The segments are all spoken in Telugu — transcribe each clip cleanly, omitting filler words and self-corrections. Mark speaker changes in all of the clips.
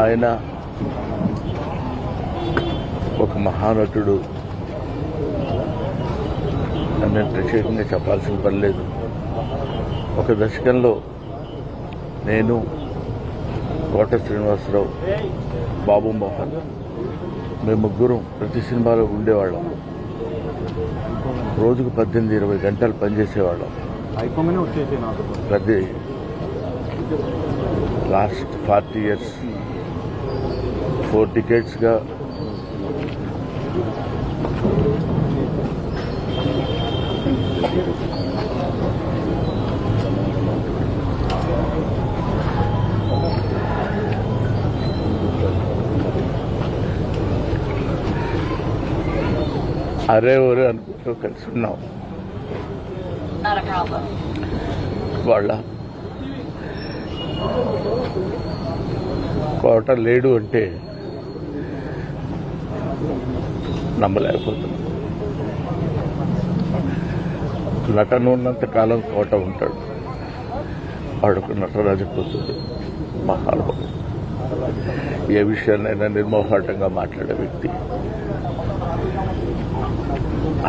Speaker 1: ఆయన ఒక మహానటుడు అని ప్రత్యేకంగా చెప్పాల్సిన పని లేదు. ఒక దశకంలో నేను, కోట శ్రీనివాసరావు, బాబు మోహన్ మేము ముగ్గురం ప్రతి సినిమాలో ఉండేవాళ్ళం. రోజుకు 18-20 గంటలు పనిచేసేవాళ్ళం. ప్రతి లాస్ట్ 40 years 4 decades గా అరే ఒరే అనుకుంటూ కలిసి ఉన్నాం. వాళ్ళ కోట లేడు అంటే నమ్మలేకపోతున్నాం. నటన ఉన్నంత కాలం కోట ఉంటాడు. వాడుకు నటరాజపోతుంది. మహానుభావుడు. ఏ విషయాన్నైనా నిర్మోహాటంగా మాట్లాడే వ్యక్తి.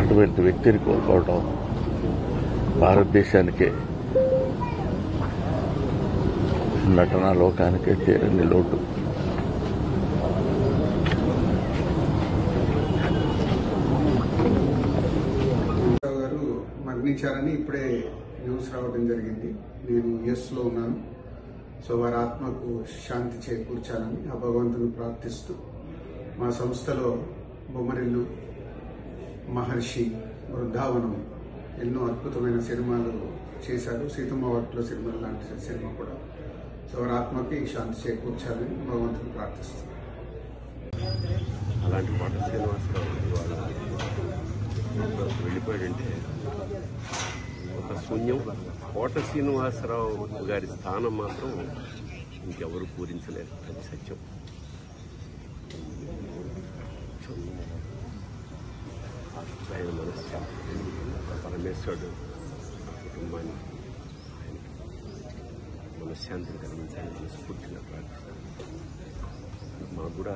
Speaker 1: అటువంటి వ్యక్తిని కోల్పోవడం భారతదేశానికే, నటనా లోకానికే తీరని లోటు.
Speaker 2: గారు మరణించారని ఇప్పుడే న్యూస్ రావడం జరిగింది. నేను యుఎస్ లో ఉన్నాను. సో వారి ఆత్మకు శాంతి చేకూర్చాలని ఆ భగవంతుని ప్రార్థిస్తూ మా సంస్థలో బొమ్మరిల్లు, మహర్షి, బృందావనం ఎన్నో అద్భుతమైన సినిమాలు చేశారు. సీతమ్మ వాటిలో సినిమాలు లాంటి సినిమా కూడా. సో వారి ఆత్మకి శాంతి చేకూర్చాలని భగవంతుని ప్రార్థిస్తాను.
Speaker 3: అలాంటి కోట శ్రీనివాసరావు వాళ్ళు వెళ్ళిపోయాడంటే ఒక శూన్యం. కోట శ్రీనివాసరావు గారి స్థానం మాత్రం ఇంకెవరు పూరించలేరు. అది సత్యం. ఆయన మనశ్శాంతి, పరమేశ్వరుడు కుటుంబాన్ని మనశ్శాంతిని కలిగించాలని మనస్ఫూర్తిగా ప్రార్థిస్తాను. మాకు కూడా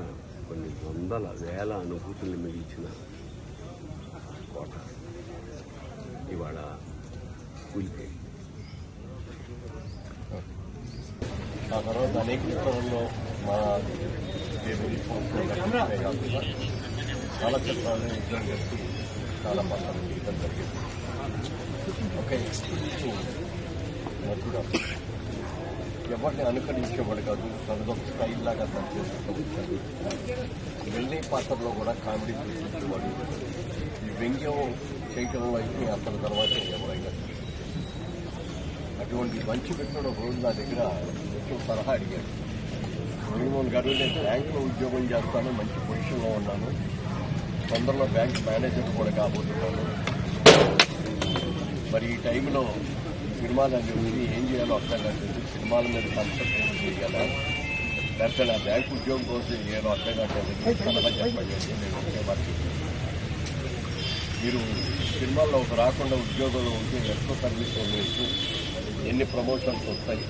Speaker 3: కొన్ని వందల వేల అనుభూతుల్ని మిగిల్చిన కోట ఇవాళ కూలిపోయి,
Speaker 4: ఆ తర్వాత అనేక చిత్రాల్లో మా కాకుండా చాలా చిత్రాలను యుద్ధం చేసి చాలా మాత్రం యుద్ధం జరిగింది. ఒక ఎక్స్పీరియన్స్ నటుడు ఎవరిని అనుకరించేవాడు కాదు. తనదొక స్టైల్ లాగా తను చేస్తూ వచ్చాడు. వెళ్ళే పాత్రలో కూడా కామెడీ చూపించేవాడు. ఈ వ్యంగ్యం చేయటంలో అయితే అతని తర్వాత ఎవరైనా అటువంటి మంచి వ్యక్తుడు ఒక రోజు నా దగ్గర ఎక్కువ సలహా అడిగాడు. మురళీమోహన్ గారు, నేను బ్యాంకులో ఉద్యోగం చేస్తాను, మంచి పొజిషన్లో ఉన్నాను, తొందరలో బ్యాంక్ మేనేజర్ కూడా కాబోతున్నాను, మరి ఈ టైంలో సినిమాలన్నీ వచ్చి ఏం చేయాలో అర్థం కాలేదు, సినిమాల మీద కాన్సన్ట్రేట్ చేయాలా లేకపోతే నా బ్యాంక్ ఉద్యోగం కోసం చేయాలో అర్థం కావట్లేదు, సలహా చెప్పండి. నేను వచ్చేవారికి మీరు సినిమాల్లో ఒక రాకుండా ఉద్యోగంలో ఉంటే ఎంతో సర్వీస్ ఉండేది, ఎన్ని ప్రమోషన్స్ వస్తాయి,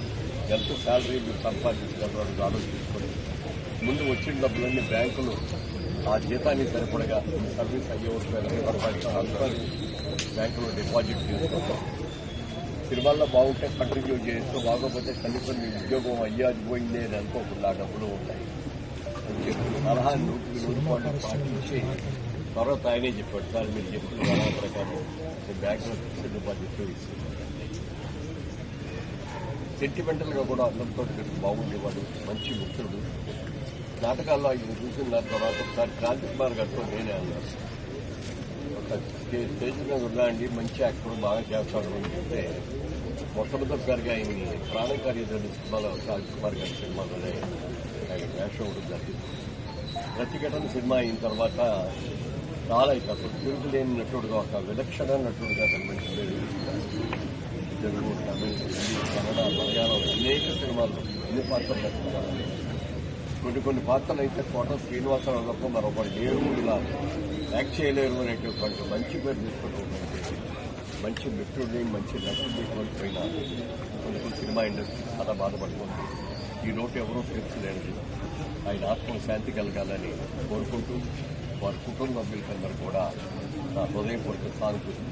Speaker 4: ఎంత శాలరీ మీరు సంపాదించగలరు ఆలోచించుకొని ముందు వచ్చిన డబ్బులన్నీ బ్యాంకులు ఆ జీతాన్ని సరిపడగా సర్వీస్ అయ్యే వరకు బ్యాంకులో డిపాజిట్ చేసుకుంటాం. సినిమాల్లో బాగుంటే కంటిన్యూ చేస్తూ, బాగోపోతే కనీసం మీ ఉద్యోగం అయ్యాది పోయిందే అని అనుకోకుండా డబ్బులు ఉంటాయి అని చెప్పి సలహా 100% పాటించి తర్వాత ఆయనే చెప్పాడు, సార్ మీరు చెప్పిన సలహా ప్రకారం బ్యాంకులో ఫిక్స్డ్ డిపాజిట్ ఇస్తుంది. సెంటిమెంటల్ గా కూడా అందరితో బాగుండేవాడు, మంచి మిత్రుడు. నాటకాల్లో ఆయన చూసిన తర్వాత ఒకసారి క్రాంతి కుమార్ గారితో నేనే అన్నాను, ఒక స్టేజ్ మీద ఉన్నాయండి, మంచి యాక్టర్, బాగా చేస్తాడు అని చెప్తే మొట్టమొదటిసారిగా ఆయన్ని ప్రాణకార్యదర్శి సినిమాలో క్రాంతి కుమార్ గారి సినిమాలోనే ఆయన వేషం ఉంటుంది జరిగింది. ప్రతిఘటన సినిమా అయిన తర్వాత చాలా అసలు తిరుగులేని నటుడుగా, ఒక విలక్షణ నటుడుగా కనిపించలేదు. తెలుగు, తమిళ, హిందీ, కన్నడ, మలయాళం అనేక సినిమాల్లో ఎన్ని పాత్రలు నడుస్తున్నారు. కొన్ని పాత్రలు అయితే కోట శ్రీనివాసరావు తప్ప మరొకటి లేరు, ఇలా యాక్ట్ చేయలేరు అనేటువంటి మంచి పేరు తీసుకుంటున్నటువంటి మంచి మిత్రుడిని, మంచి నటుడిని కోల్పోయిన అందుకు సినిమా ఇండస్ట్రీ చాలా బాధపడుతుంది. ఈ లోటు ఎవరూ తీర్చలేనిది. ఆయన ఆత్మ శాంతి కలగాలని కోరుకుంటూ వారి కుటుంబ సభ్యులందరూ కూడా నా హృదయపూర్వక సానుభూతి